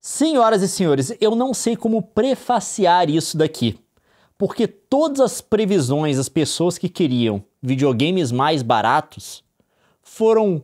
Senhoras e senhores, eu não sei como prefaciar isso daqui, porque todas as previsões das pessoas que queriam videogames mais baratos foram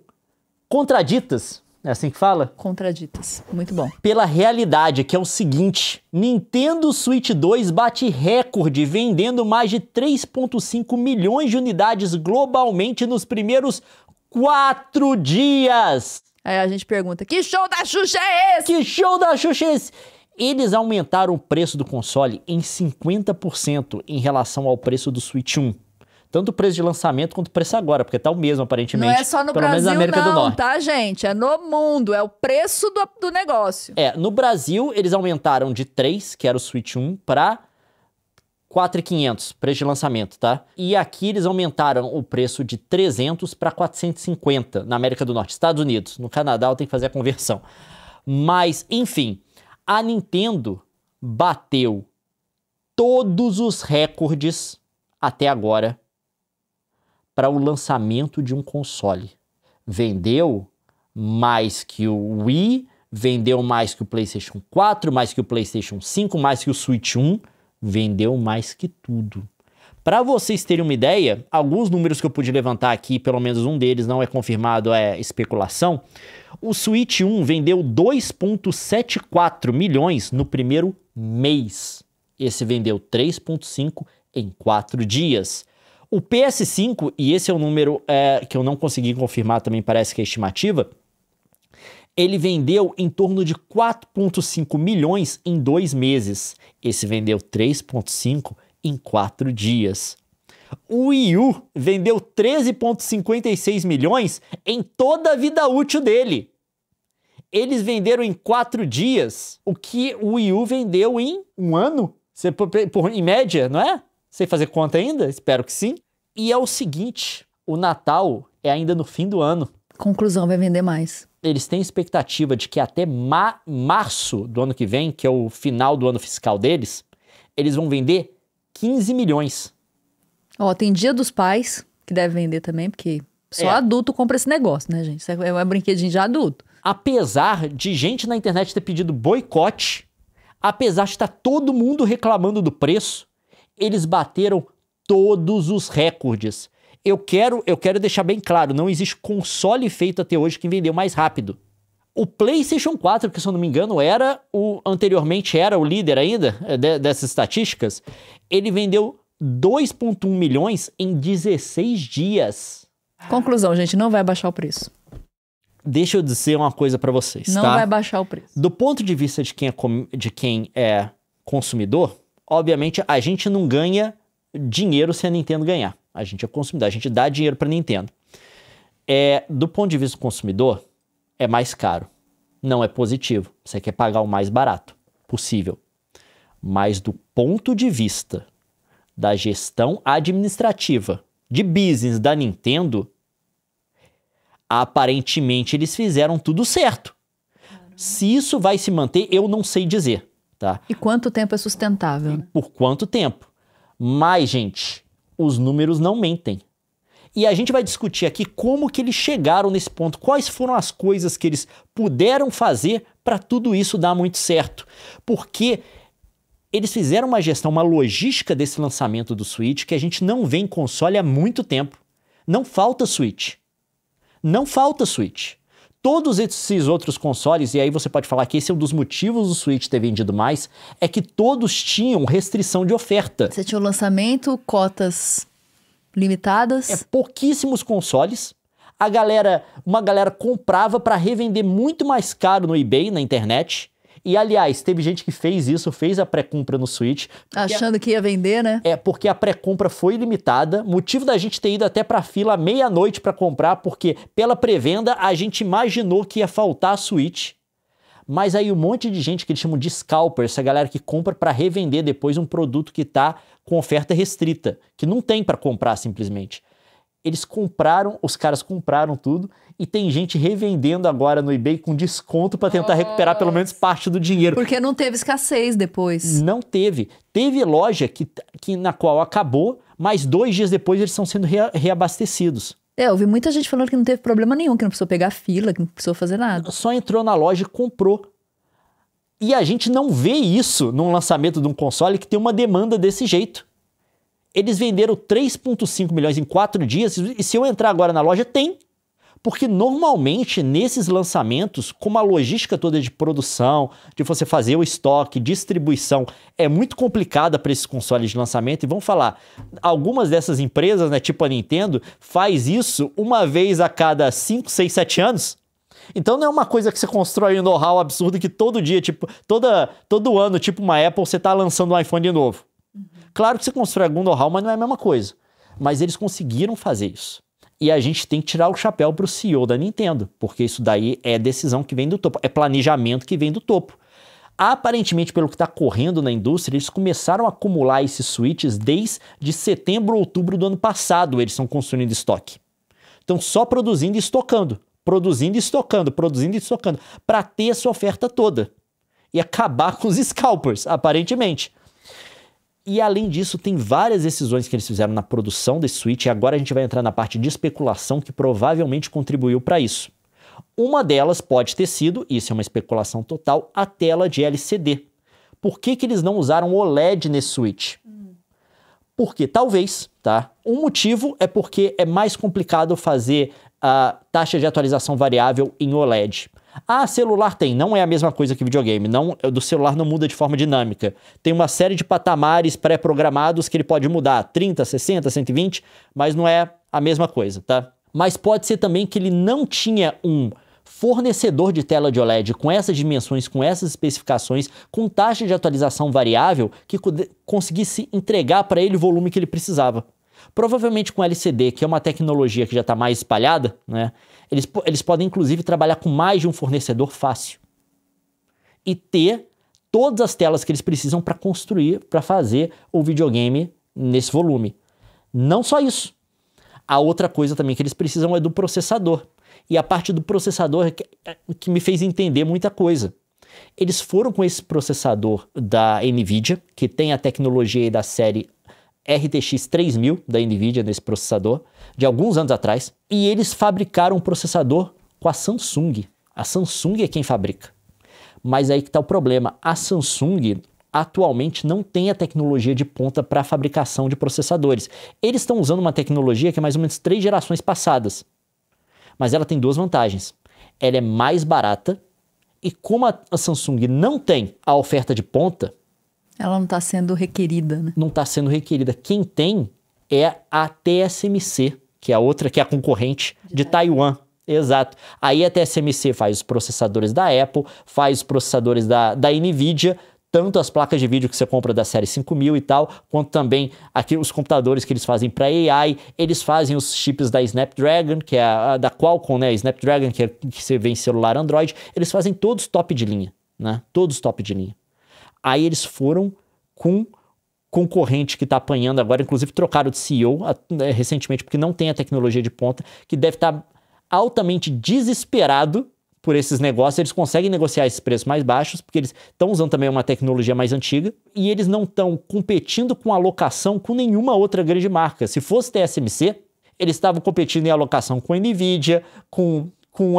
contraditas, é assim que fala? Contraditas, muito bom. Pela realidade, que é o seguinte: Nintendo Switch 2 bate recorde vendendo mais de 3,5 milhões de unidades globalmente nos primeiros 4 dias. Aí a gente pergunta, que show da Xuxa é esse? Que show da Xuxa é esse? Eles aumentaram o preço do console em 50% em relação ao preço do Switch 1. Tanto o preço de lançamento quanto o preço agora, porque tá o mesmo aparentemente. Não é só no pelo menos Brasil na América do não, Norte. tá, gente? É no mundo, é o preço do negócio. No Brasil eles aumentaram de 3, que era o Switch 1, para 4.500, preço de lançamento, tá? E aqui eles aumentaram o preço de 300 para 450 na América do Norte, Estados Unidos. No Canadá eu tenho que fazer a conversão. Mas, enfim, a Nintendo bateu todos os recordes até agora para o lançamento de um console. Vendeu mais que o Wii, vendeu mais que o PlayStation 4, mais que o PlayStation 5, mais que o Switch 1, vendeu mais que tudo. Para vocês terem uma ideia, alguns números que eu pude levantar aqui, pelo menos um deles não é confirmado, é especulação. O Switch 1 vendeu 2,74 milhões no primeiro mês. Esse vendeu 3,5 em 4 dias. O PS5, e esse é o número que eu não consegui confirmar, também parece que é estimativa, ele vendeu em torno de 4,5 milhões em 2 meses. Esse vendeu 3,5 em 4 dias. O Wii U vendeu 13,56 milhões em toda a vida útil dele. Eles venderam em 4 dias o que o Wii U vendeu em um ano. Em média, não é? Sei fazer conta ainda? Espero que sim. E é o seguinte, o Natal é ainda no fim do ano. Conclusão, vai vender mais. Eles têm expectativa de que até março do ano que vem, que é o final do ano fiscal deles, eles vão vender 15 milhões. Ó, tem Dia dos Pais, que deve vender também, porque só adulto compra esse negócio, né, gente? Isso é um brinquedinho de adulto. Apesar de gente na internet ter pedido boicote, apesar de estar todo mundo reclamando do preço, eles bateram todos os recordes. Eu quero deixar bem claro, não existe console feito até hoje que vendeu mais rápido. O PlayStation 4, que se eu não me engano anteriormente era o líder ainda dessas estatísticas, ele vendeu 2,1 milhões em 16 dias. Conclusão, gente, não vai baixar o preço. Deixa eu dizer uma coisa pra vocês, não vai baixar o preço. Do ponto de vista de quem é consumidor, obviamente a gente não ganha dinheiro se a Nintendo ganhar. A gente é consumidor, a gente dá dinheiro pra Nintendo. Do ponto de vista do consumidor, é mais caro. Não é positivo. Você quer pagar o mais barato possível. Mas do ponto de vista da gestão administrativa de business da Nintendo, aparentemente eles fizeram tudo certo. Se isso vai se manter, eu não sei dizer, tá? E quanto tempo é sustentável? Por quanto tempo? Mas, gente, os números não mentem. E a gente vai discutir aqui como que eles chegaram nesse ponto, quais foram as coisas que eles puderam fazer para tudo isso dar muito certo. Porque eles fizeram uma gestão, uma logística desse lançamento do Switch que a gente não vê em console há muito tempo. Não falta Switch. Não falta Switch. Todos esses outros consoles, e aí você pode falar que esse é um dos motivos do Switch ter vendido mais, é que todos tinham restrição de oferta. Você tinha o lançamento, cotas limitadas. Pouquíssimos consoles. Uma galera comprava para revender muito mais caro no eBay, na internet. E, aliás, teve gente que fez isso, fez a pré-compra no Switch. Achando que ia vender, né? Porque a pré-compra foi limitada. Motivo da gente ter ido até pra fila meia-noite para comprar, porque pela pré-venda a gente imaginou que ia faltar a Switch. Mas aí um monte de gente que eles chamam de scalper, essa galera que compra para revender depois um produto que tá com oferta restrita, que não tem para comprar simplesmente. Os caras compraram tudo e tem gente revendendo agora no eBay com desconto para tentar recuperar pelo menos parte do dinheiro. Porque não teve escassez depois. Não teve. Teve loja na qual acabou, mas 2 dias depois eles estão sendo reabastecidos. Eu vi muita gente falando que não teve problema nenhum, que não precisou pegar fila, que não precisou fazer nada. Só entrou na loja e comprou. E a gente não vê isso num lançamento de um console que tem uma demanda desse jeito. Eles venderam 3,5 milhões em 4 dias, e se eu entrar agora na loja, tem. Porque normalmente, nesses lançamentos, como a logística toda de produção, de você fazer o estoque, distribuição, é muito complicada para esses consoles de lançamento. E vamos falar, algumas dessas empresas, né, tipo a Nintendo, faz isso uma vez a cada 5, 6, 7 anos. Então não é uma coisa que você constrói um know-how absurdo que todo dia, tipo, todo ano, tipo uma Apple, você tá lançando um iPhone novo. Claro que você constrói algum know-how, mas não é a mesma coisa. Mas eles conseguiram fazer isso. E a gente tem que tirar o chapéu pro CEO da Nintendo, porque isso daí é decisão que vem do topo, é planejamento que vem do topo. Aparentemente, pelo que está correndo na indústria, eles começaram a acumular esses switches desde setembro, outubro do ano passado, eles estão construindo estoque. Então, só produzindo e estocando, produzindo e estocando, produzindo e estocando, para ter essa oferta toda. E acabar com os scalpers, aparentemente. E além disso, tem várias decisões que eles fizeram na produção desse Switch, e agora a gente vai entrar na parte de especulação que provavelmente contribuiu para isso. Uma delas pode ter sido, isso é uma especulação total, a tela de LCD. Por que eles não usaram OLED nesse Switch? Porque talvez, tá? Um motivo é porque é mais complicado fazer a taxa de atualização variável em OLED. Ah, celular tem, não é a mesma coisa que videogame, não, do celular não muda de forma dinâmica. Tem uma série de patamares pré-programados que ele pode mudar, 30, 60, 120, mas não é a mesma coisa, tá? Mas pode ser também que ele não tinha um fornecedor de tela de OLED com essas dimensões, com essas especificações, com taxa de atualização variável que conseguisse entregar para ele o volume que ele precisava. Provavelmente com LCD, que é uma tecnologia que já está mais espalhada, né? Eles podem inclusive trabalhar com mais de um fornecedor fácil e ter todas as telas que eles precisam para construir, para fazer o videogame nesse volume. Não só isso. A outra coisa também que eles precisam é do processador. E a parte do processador que me fez entender muita coisa. Eles foram com esse processador da NVIDIA, que tem a tecnologia da série RTX 3000 da NVIDIA nesse processador, de alguns anos atrás, e eles fabricaram um processador com a Samsung. A Samsung é quem fabrica. Mas aí que está o problema. A Samsung atualmente não tem a tecnologia de ponta para a fabricação de processadores. Eles estão usando uma tecnologia que é mais ou menos 3 gerações passadas. Mas ela tem 2 vantagens. Ela é mais barata e como a Samsung não tem a oferta de ponta, ela não está sendo requerida, né? Não está sendo requerida. Quem tem é a TSMC, que é a outra, que é a concorrente de Taiwan. Exato. Aí a TSMC faz os processadores da Apple, faz os processadores da NVIDIA, tanto as placas de vídeo que você compra da série 5000 e tal, quanto também aqui os computadores que eles fazem para AI, eles fazem os chips da Snapdragon, que é a da Qualcomm, né? Snapdragon, que você vê em celular Android, eles fazem todos top de linha, né? Todos top de linha. Aí eles foram com concorrente que está apanhando agora, inclusive trocaram de CEO recentemente, porque não tem a tecnologia de ponta, que deve estar altamente desesperado por esses negócios. Eles conseguem negociar esses preços mais baixos, porque eles estão usando também uma tecnologia mais antiga, e eles não estão competindo com alocação com nenhuma outra grande marca. Se fosse TSMC, eles estavam competindo em alocação com NVIDIA, com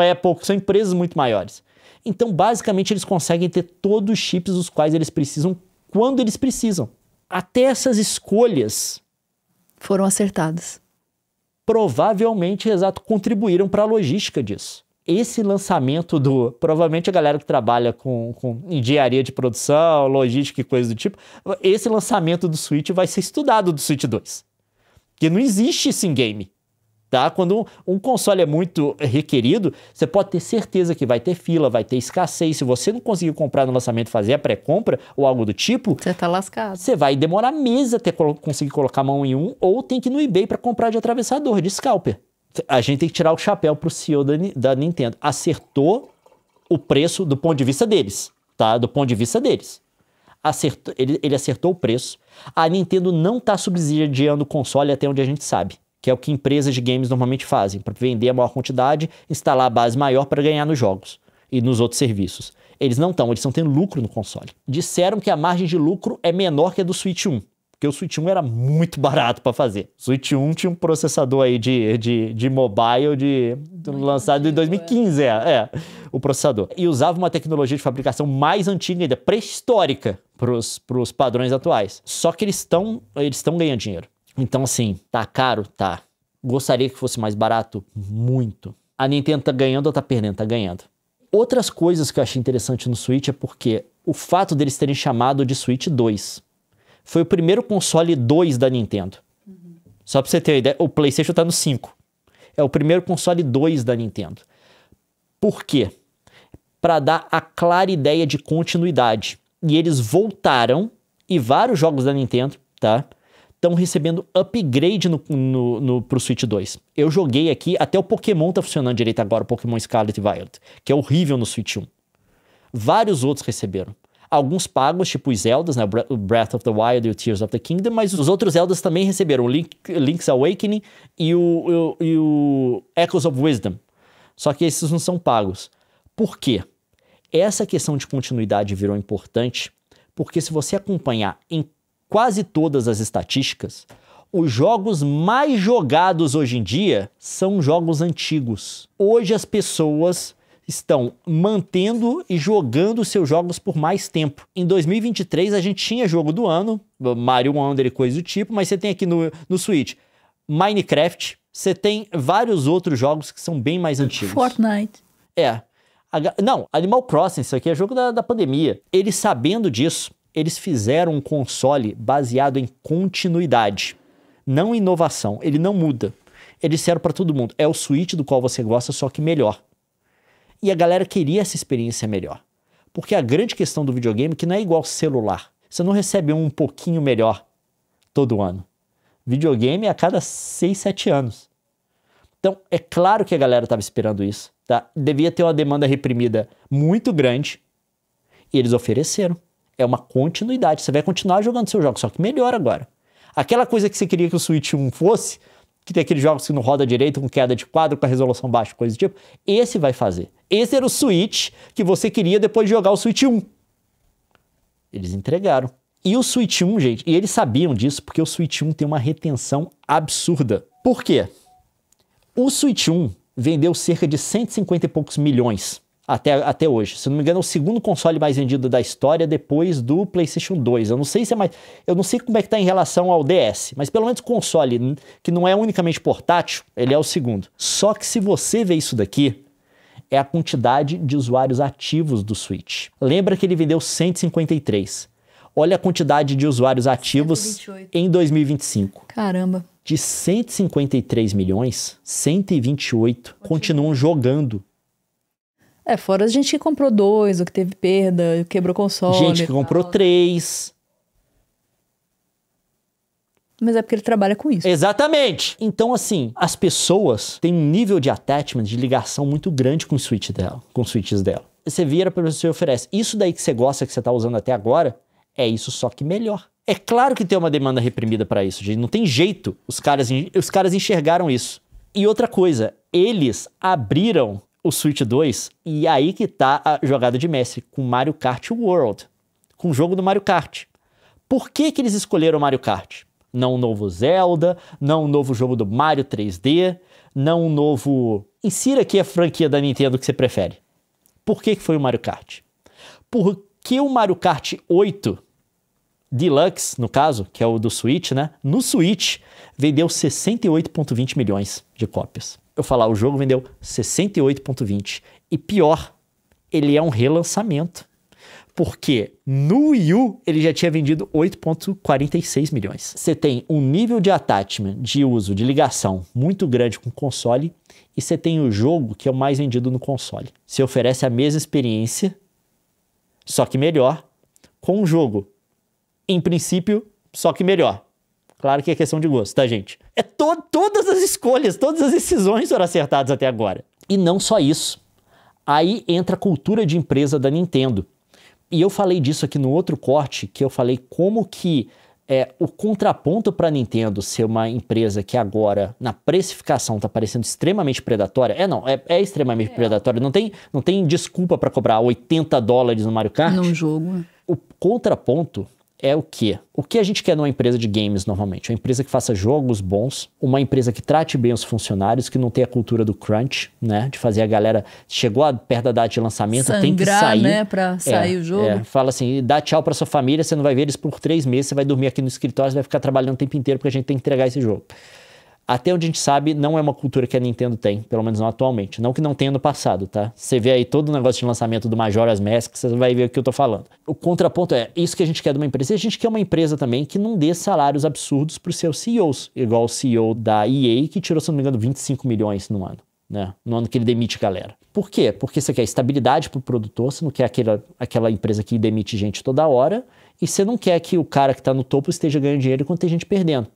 Apple, que são empresas muito maiores. Então, basicamente, eles conseguem ter todos os chips dos quais eles precisam, quando eles precisam. Até essas escolhas foram acertadas. Provavelmente, exato, contribuíram para a logística disso. Esse lançamento provavelmente a galera que trabalha com engenharia de produção, logística e coisas do tipo, esse lançamento do Switch vai ser estudado do Switch 2. Porque não existe isso em game. Tá? Quando um console é muito requerido, você pode ter certeza que vai ter fila, vai ter escassez. Se você não conseguir comprar no lançamento, fazer a pré-compra ou algo do tipo, você tá lascado. Você vai demorar meses até conseguir colocar a mão em um, ou tem que ir no eBay para comprar de atravessador, de scalper. A gente tem que tirar o chapéu pro CEO da Nintendo. Acertou o preço do ponto de vista deles, tá? Do ponto de vista deles. Ele acertou o preço. A Nintendo não tá subsidiando o console até onde a gente sabe, que é o que empresas de games normalmente fazem, para vender a maior quantidade, instalar a base maior para ganhar nos jogos e nos outros serviços. Eles não estão tendo lucro no console. Disseram que a margem de lucro é menor que a do Switch 1. Porque o Switch 1 era muito barato para fazer. O Switch 1 tinha um processador aí de mobile lançado em 2015, o processador. E usava uma tecnologia de fabricação mais antiga ainda, pré-histórica para os padrões atuais. Só que eles estão ganhando dinheiro. Então, assim, tá caro? Tá. Gostaria que fosse mais barato? Muito. A Nintendo tá ganhando ou tá perdendo? Tá ganhando. Outras coisas que eu achei interessante no Switch é porque o fato deles terem chamado de Switch 2. Foi o primeiro console 2 da Nintendo. Só pra você ter uma ideia, o PlayStation tá no 5. É o primeiro console 2 da Nintendo. Por quê? Para dar a clara ideia de continuidade. E eles voltaram, e vários jogos da Nintendo, tá? Estão recebendo upgrade pro Switch 2. Eu joguei aqui, até o Pokémon tá funcionando direito agora, o Pokémon Scarlet e Violet, que é horrível no Switch 1. Vários outros receberam. Alguns pagos, tipo os Zeldas, né? O Breath of the Wild e o Tears of the Kingdom, mas os outros Zeldas também receberam o Link's Awakening e o Echoes of Wisdom. Só que esses não são pagos. Por quê? Essa questão de continuidade virou importante, porque se você acompanhar em quase todas as estatísticas, os jogos mais jogados hoje em dia são jogos antigos. Hoje as pessoas estão mantendo e jogando seus jogos por mais tempo. Em 2023 a gente tinha jogo do ano, Mario Wonder e coisa do tipo, mas você tem aqui no Switch Minecraft, você tem vários outros jogos que são bem mais antigos. Fortnite. Não, Animal Crossing, isso aqui é jogo da pandemia. Eles sabendo disso, eles fizeram um console baseado em continuidade, não inovação. Ele não muda. Eles disseram para todo mundo, é o Switch do qual você gosta, só que melhor. E a galera queria essa experiência melhor. Porque a grande questão do videogame é que não é igual celular. Você não recebe um pouquinho melhor todo ano. Videogame é a cada 6, 7 anos. Então, é claro que a galera estava esperando isso. Tá? Devia ter uma demanda reprimida muito grande. E eles ofereceram. É uma continuidade. Você vai continuar jogando seus jogos, só que melhor agora. Aquela coisa que você queria que o Switch 1 fosse, que tem aqueles jogos que não roda direito, com queda de quadro, com a resolução baixa, coisa do tipo, esse vai fazer. Esse era o Switch que você queria depois de jogar o Switch 1. Eles entregaram. E o Switch 1, gente, e eles sabiam disso, porque o Switch 1 tem uma retenção absurda. Por quê? O Switch 1 vendeu cerca de 150 e poucos milhões até hoje. Se não me engano, é o segundo console mais vendido da história depois do PlayStation 2. Eu não sei se é mais, eu não sei como é que tá em relação ao DS, mas pelo menos console que não é unicamente portátil, ele é o segundo. Só que se você vê isso daqui, é a quantidade de usuários ativos do Switch. Lembra que ele vendeu 153. Olha a quantidade de usuários ativos 128. Em 2025. Caramba. De 153 milhões, 128 continuam jogando. Fora a gente que comprou 2, o que teve perda, quebrou console. Gente que comprou 3. Mas é porque ele trabalha com isso. Exatamente. Então, assim, as pessoas têm um nível de attachment, de ligação muito grande com o Switch dela, com os Switches dela. Você vira para você e oferece. Isso daí que você gosta, que você tá usando até agora, é isso só que melhor. É claro que tem uma demanda reprimida para isso, gente. Não tem jeito. Os caras enxergaram isso. E outra coisa, eles abriram o Switch 2 e aí que tá a jogada de mestre, com Mario Kart World, com o jogo do Mario Kart. Por que eles escolheram o Mario Kart? Não um novo Zelda, não um novo jogo do Mario 3D, não um novo... Insira aqui a franquia da Nintendo que você prefere. Por que foi o Mario Kart? Porque o Mario Kart 8 Deluxe, no caso, que é o do Switch, né? No Switch, vendeu 68,20 milhões de cópias. O jogo vendeu 68,20. E pior, ele é um relançamento. Porque no Wii U, ele já tinha vendido 8,46 milhões. Você tem um nível de attachment, de uso, de ligação muito grande com o console. E você tem o jogo que é o mais vendido no console. Você oferece a mesma experiência, só que melhor, com um jogo, em princípio, só que melhor. Claro que é questão de gosto, tá, gente? Todas as escolhas, todas as decisões foram acertadas até agora. E não só isso. Aí entra a cultura de empresa da Nintendo. E eu falei disso aqui no outro corte, que eu falei como que o contraponto para a Nintendo ser uma empresa que agora, na precificação, tá parecendo extremamente predatória. É extremamente predatória. Não tem desculpa para cobrar $80 no Mario Kart. Num jogo. O contraponto é o quê? O que a gente quer numa empresa de games normalmente? Uma empresa que faça jogos bons, uma empresa que trate bem os funcionários, que não tenha a cultura do crunch, né? De fazer a galera, chegou perto da data de lançamento, sangrar, tem que sair. Né? Pra sair o jogo. Fala assim, dá tchau pra sua família, você não vai ver eles por 3 meses, você vai dormir aqui no escritório, você vai ficar trabalhando o tempo inteiro porque a gente tem que entregar esse jogo. Até onde a gente sabe, não é uma cultura que a Nintendo tem, pelo menos não atualmente. Não que não tenha no passado, tá? Você vê aí todo o negócio de lançamento do Majora's Mask, você vai ver o que eu tô falando. O contraponto é, isso que a gente quer de uma empresa. E a gente quer uma empresa também que não dê salários absurdos pros seus CEOs. Igual o CEO da EA, que tirou, se não me engano, 25 milhões no ano. Né? No ano que ele demite galera. Por quê? Porque você quer estabilidade pro produtor, você não quer aquela empresa que demite gente toda hora, e você não quer que o cara que tá no topo esteja ganhando dinheiro enquanto tem gente perdendo.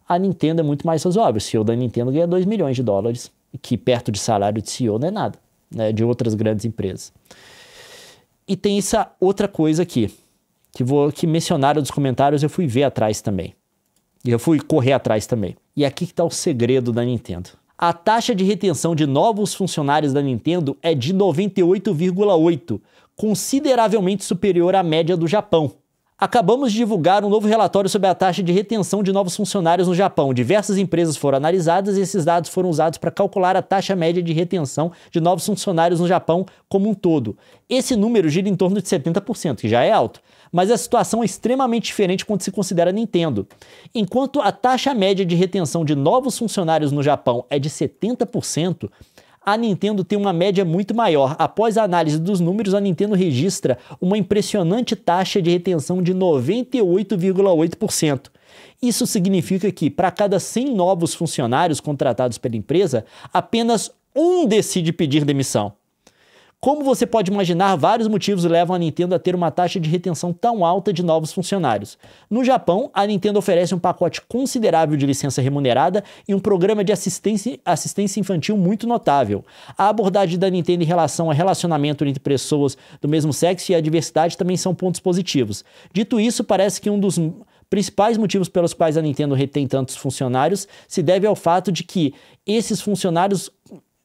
A Nintendo é muito mais razoável. O CEO da Nintendo ganha 2 milhões de dólares, que perto de salário de CEO não é nada, né, de outras grandes empresas. E tem essa outra coisa aqui, que mencionaram nos comentários, eu fui ver atrás também. E eu fui correr atrás também. E aqui que está o segredo da Nintendo. A taxa de retenção de novos funcionários da Nintendo é de 98,8%, consideravelmente superior à média do Japão. Acabamos de divulgar um novo relatório sobre a taxa de retenção de novos funcionários no Japão. Diversas empresas foram analisadas e esses dados foram usados para calcular a taxa média de retenção de novos funcionários no Japão como um todo. Esse número gira em torno de 70%, que já é alto, mas a situação é extremamente diferente quando se considera a Nintendo. Enquanto a taxa média de retenção de novos funcionários no Japão é de 70%, a Nintendo tem uma média muito maior. Após a análise dos números, a Nintendo registra uma impressionante taxa de retenção de 98,8%. Isso significa que, para cada 100 novos funcionários contratados pela empresa, apenas um decide pedir demissão. Como você pode imaginar, vários motivos levam a Nintendo a ter uma taxa de retenção tão alta de novos funcionários. No Japão, a Nintendo oferece um pacote considerável de licença remunerada e um programa de assistência infantil muito notável. A abordagem da Nintendo em relação ao relacionamento entre pessoas do mesmo sexo e a diversidade também são pontos positivos. Dito isso, parece que um dos principais motivos pelos quais a Nintendo retém tantos funcionários se deve ao fato de que esses funcionários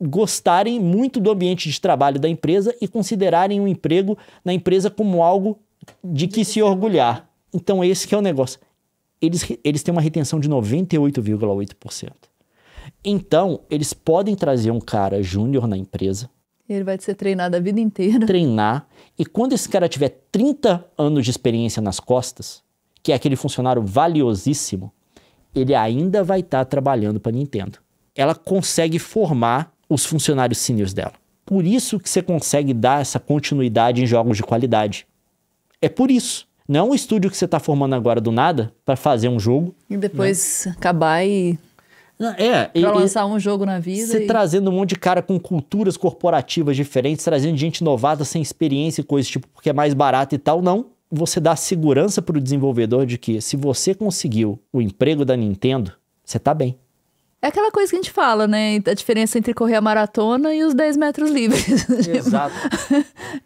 gostarem muito do ambiente de trabalho da empresa e considerarem o emprego na empresa como algo de que se orgulhar. Então esse que é o negócio. Eles têm uma retenção de 98,8%. Então, eles podem trazer um cara júnior na empresa. Ele vai ser treinado a vida inteira. Treinar. E quando esse cara tiver 30 anos de experiência nas costas, que é aquele funcionário valiosíssimo, ele ainda vai estar trabalhando para a Nintendo. Ela consegue formar os funcionários seniors dela. Por isso que você consegue dar essa continuidade em jogos de qualidade. É por isso. Não é um estúdio que você está formando agora do nada para fazer um jogo. E depois acabar e... Pra lançar um jogo na vida. Você trazendo um monte de cara com culturas corporativas diferentes, trazendo gente novata sem experiência e coisa tipo, porque é mais barato e tal. Não. Você dá segurança para o desenvolvedor de que se você conseguiu o emprego da Nintendo, você tá bem. É aquela coisa que a gente fala, né? A diferença entre correr a maratona e os 10 metros livres. Exato.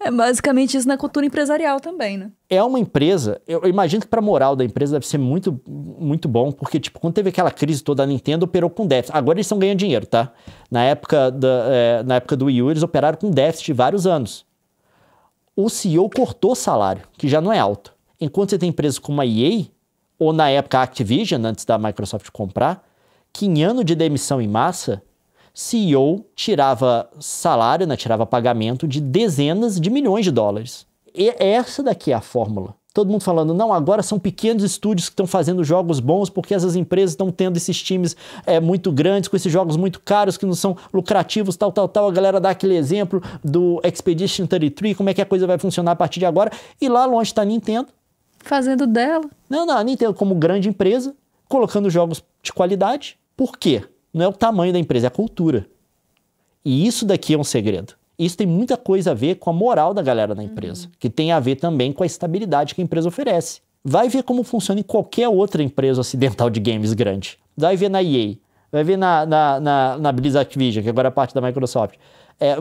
É basicamente isso na cultura empresarial também, né? É uma empresa, eu imagino que para a moral da empresa deve ser muito, muito bom, porque tipo, quando teve aquela crise toda, a Nintendo operou com déficit. Agora eles estão ganhando dinheiro, tá? Na época do Wii U, eles operaram com déficit de vários anos. O CEO cortou o salário, que já não é alto. Enquanto você tem empresas como a EA, ou na época a Activision, antes da Microsoft comprar, que em ano de demissão em massa, CEO tirava salário, né, tirava pagamento de dezenas de milhões de dólares. E essa daqui é a fórmula. Todo mundo falando, não, agora são pequenos estúdios que estão fazendo jogos bons porque essas empresas estão tendo esses times muito grandes, com esses jogos muito caros que não são lucrativos, tal. A galera dá aquele exemplo do Expedition 33, como é que a coisa vai funcionar a partir de agora. E lá longe está a Nintendo. Fazendo dela. Não, a Nintendo como grande empresa, colocando jogos de qualidade. Por quê? Não é o tamanho da empresa, é a cultura. E isso daqui é um segredo. Isso tem muita coisa a ver com a moral da galera da empresa, que tem a ver também com a estabilidade que a empresa oferece. Vai ver como funciona em qualquer outra empresa ocidental de games grande. Vai ver na EA, vai ver na Blizzard Activision, que agora é parte da Microsoft.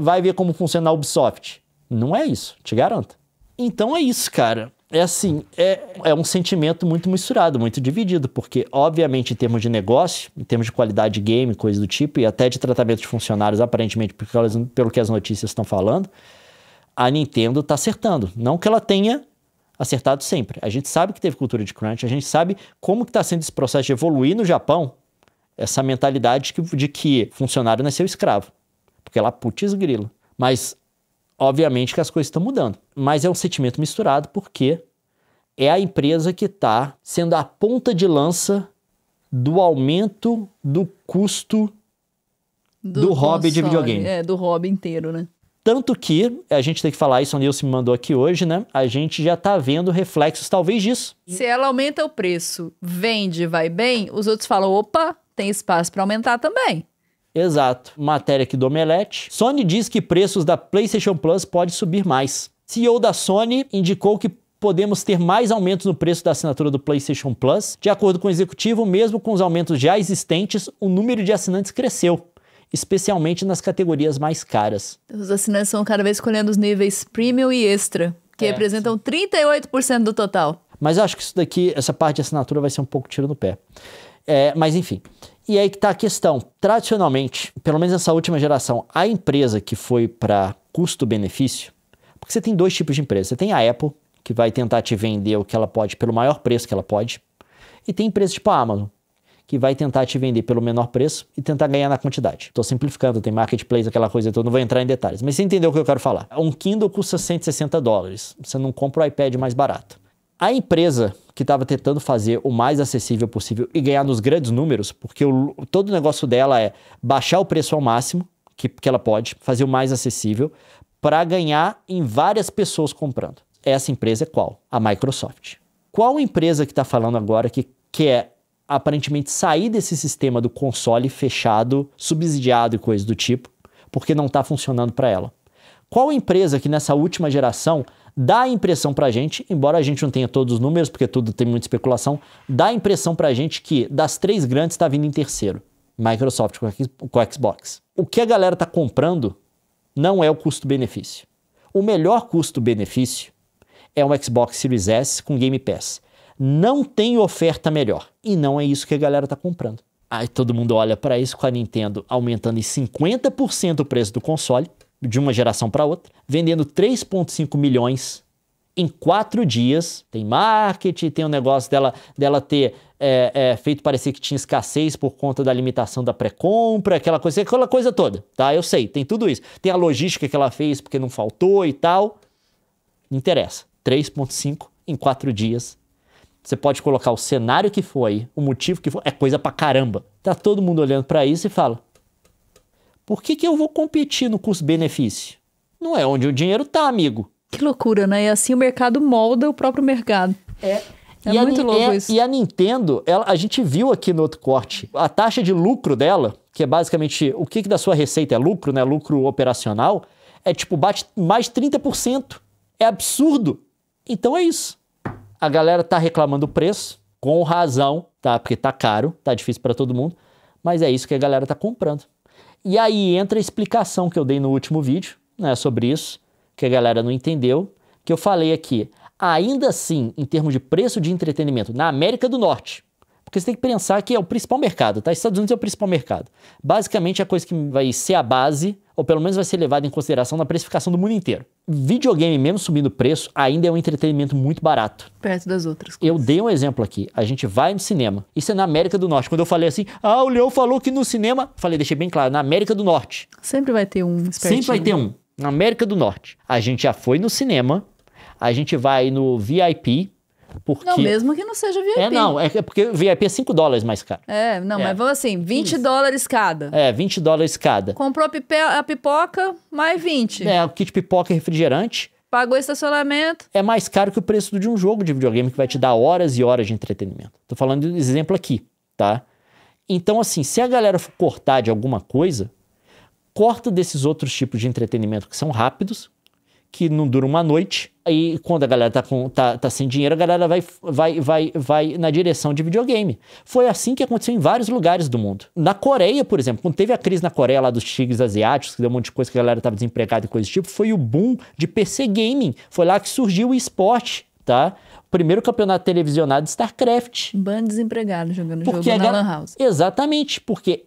Vai ver como funciona na Ubisoft. Não é isso, te garanto. Então é isso, cara. É assim, é um sentimento muito misturado, muito dividido, porque, obviamente, em termos de negócio, em termos de qualidade de game, coisa do tipo, e até de tratamento de funcionários, aparentemente, pelo que as notícias estão falando, a Nintendo está acertando. Não que ela tenha acertado sempre. A gente sabe que teve cultura de crunch, a gente sabe como que está sendo esse processo de evoluir no Japão, essa mentalidade de que funcionário não é seu escravo. Porque lá, putz grilo. Mas, obviamente que as coisas estão mudando. Mas é um sentimento misturado porque é a empresa que está sendo a ponta de lança do aumento do custo do hobby de videogame. Do hobby inteiro, né? Tanto que, a gente tem que falar isso, o Nilson me mandou aqui hoje, né? A gente já tá vendo reflexos talvez disso. Se ela aumenta o preço, vende, vai bem, os outros falam, opa, tem espaço para aumentar também. Exato. Matéria aqui do Omelete. Sony diz que preços da PlayStation Plus pode subir mais. CEO da Sony indicou que podemos ter mais aumentos no preço da assinatura do PlayStation Plus. De acordo com o executivo, mesmo com os aumentos já existentes, o número de assinantes cresceu, especialmente nas categorias mais caras. Os assinantes estão cada vez escolhendo os níveis Premium e Extra, que representam 38% do total. Mas eu acho que isso daqui, essa parte de assinatura vai ser um pouco tiro no pé. Mas enfim, e aí que tá a questão. Tradicionalmente, pelo menos nessa última geração, a empresa que foi para custo-benefício, porque você tem dois tipos de empresa. Você tem a Apple, que vai tentar te vender o que ela pode pelo maior preço que ela pode, e tem empresas tipo a Amazon, que vai tentar te vender pelo menor preço e tentar ganhar na quantidade. Estou simplificando, tem marketplace, aquela coisa toda, não vou entrar em detalhes. Mas você entendeu o que eu quero falar. Um Kindle custa $160. Você não compra o iPad mais barato. A empresa que estava tentando fazer o mais acessível possível e ganhar nos grandes números, porque todo o negócio dela é baixar o preço ao máximo que ela pode, fazer o mais acessível, para ganhar em várias pessoas comprando. Essa empresa é qual? A Microsoft. Qual empresa que está falando agora que quer aparentemente sair desse sistema do console fechado, subsidiado e coisa do tipo, porque não está funcionando para ela? Qual empresa que nessa última geração dá a impressão pra gente, embora a gente não tenha todos os números, porque tudo tem muita especulação, dá a impressão pra gente que das três grandes está vindo em terceiro? Microsoft com o Xbox. O que a galera tá comprando não é o custo-benefício. O melhor custo-benefício é um Xbox Series S com Game Pass. Não tem oferta melhor. E não é isso que a galera tá comprando. Aí todo mundo olha para isso com a Nintendo aumentando em 50% o preço do console, de uma geração para outra, vendendo 3,5 milhões em 4 dias. Tem marketing, tem um negócio dela ter feito parecer que tinha escassez por conta da limitação da pré-compra, aquela coisa toda, tá? Eu sei, tem tudo isso. Tem a logística que ela fez porque não faltou e tal. Não interessa. 3,5 em 4 dias. Você pode colocar o cenário que foi, o motivo que foi, é coisa pra caramba. Tá todo mundo olhando pra isso e fala: por que eu vou competir no custo-benefício? Não é onde o dinheiro tá, amigo. Que loucura, né? E assim o mercado molda o próprio mercado. É muito louco isso. E a Nintendo, a gente viu aqui no outro corte, a taxa de lucro dela, que é basicamente o que da sua receita é lucro, né? Lucro operacional, bate mais de 30%. É absurdo. Então é isso. A galera tá reclamando o preço, com razão, tá? Porque tá caro, tá difícil para todo mundo, mas é isso que a galera tá comprando. E aí entra a explicação que eu dei no último vídeo, né, sobre isso, que a galera não entendeu, que eu falei aqui. Ainda assim, em termos de preço de entretenimento na América do Norte, porque você tem que pensar que é o principal mercado, tá? Estados Unidos é o principal mercado. Basicamente, a coisa que vai ser a base, ou pelo menos vai ser levada em consideração na precificação do mundo inteiro. Videogame, mesmo subindo o preço, ainda é um entretenimento muito barato. Perto das outras coisas. Eu dei um exemplo aqui. A gente vai no cinema. Isso é na América do Norte. Quando eu falei assim, o Leão falou que no cinema... Falei, deixei bem claro, na América do Norte. Sempre vai ter um espertinho. Sempre vai ter um. Na América do Norte. A gente já foi no cinema, a gente vai no VIP... Porque... Não, mesmo que não seja VIP. É porque VIP é $5 mais caro. Mas vamos assim, $20 cada. $20 cada. Comprou a pipoca, mais 20. O kit pipoca e refrigerante. Pagou estacionamento. É mais caro que o preço de um jogo de videogame que vai te dar horas e horas de entretenimento. Tô falando de exemplo aqui, tá? Então, assim, se a galera for cortar de alguma coisa, corta desses outros tipos de entretenimento que são rápidos, que não dura uma noite, aí quando a galera tá sem dinheiro, a galera vai na direção de videogame. Foi assim que aconteceu em vários lugares do mundo. Na Coreia, por exemplo, quando teve a crise na Coreia lá dos tigres asiáticos, que deu um monte de coisa que a galera tava desempregada e coisa do tipo, foi o boom de PC Gaming. Foi lá que surgiu o esporte, tá? O primeiro campeonato televisionado de StarCraft. Bando desempregado jogando jogo na Lan House. Exatamente, porque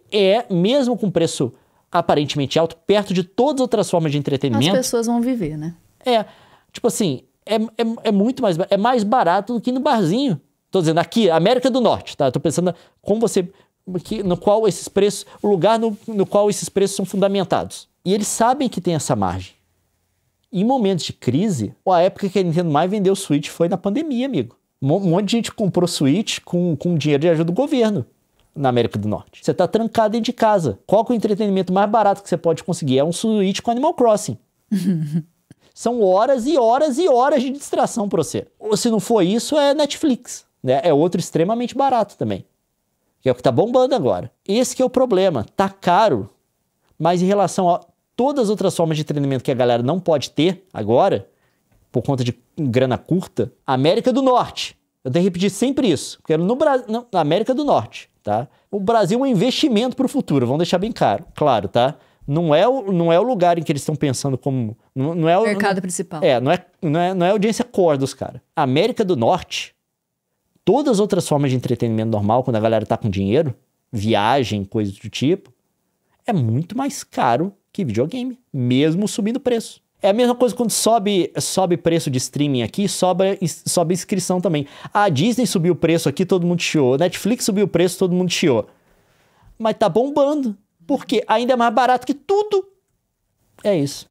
mesmo com preço aparentemente alto, perto de todas as outras formas de entretenimento... As pessoas vão viver, né? é muito mais barato. É mais barato do que no barzinho. Tô dizendo aqui, América do Norte, tá? Tô pensando como você... no qual esses preços... O lugar no qual esses preços são fundamentados. E eles sabem que tem essa margem. Em momentos de crise, a época que a Nintendo mais vendeu Switch foi na pandemia, amigo. Um monte de gente comprou Switch com dinheiro de ajuda do governo na América do Norte. Você tá trancado dentro de casa. Qual que é o entretenimento mais barato que você pode conseguir? É um Switch com Animal Crossing. São horas e horas e horas de distração pra você. Ou se não for isso, é Netflix. Né? É outro extremamente barato também. Que é o que tá bombando agora. Esse que é o problema. Tá caro, mas em relação a todas as outras formas de entretenimento que a galera não pode ter agora, por conta de grana curta, América do Norte. Eu tenho que repetir sempre isso. Porque na América do Norte, tá? O Brasil é um investimento para o futuro, vamos deixar bem claro, tá? Não é o lugar em que eles estão pensando como... Não é o mercado principal. Não é a audiência core dos caras. América do Norte, todas as outras formas de entretenimento normal, quando a galera tá com dinheiro, viagem, coisas do tipo, é muito mais caro que videogame, mesmo subindo o preço. É a mesma coisa quando sobe preço de streaming aqui, sobe inscrição também. A Disney subiu o preço aqui, todo mundo chiou. Netflix subiu o preço, todo mundo chiou. Mas tá bombando. Porque ainda é mais barato que tudo. É isso.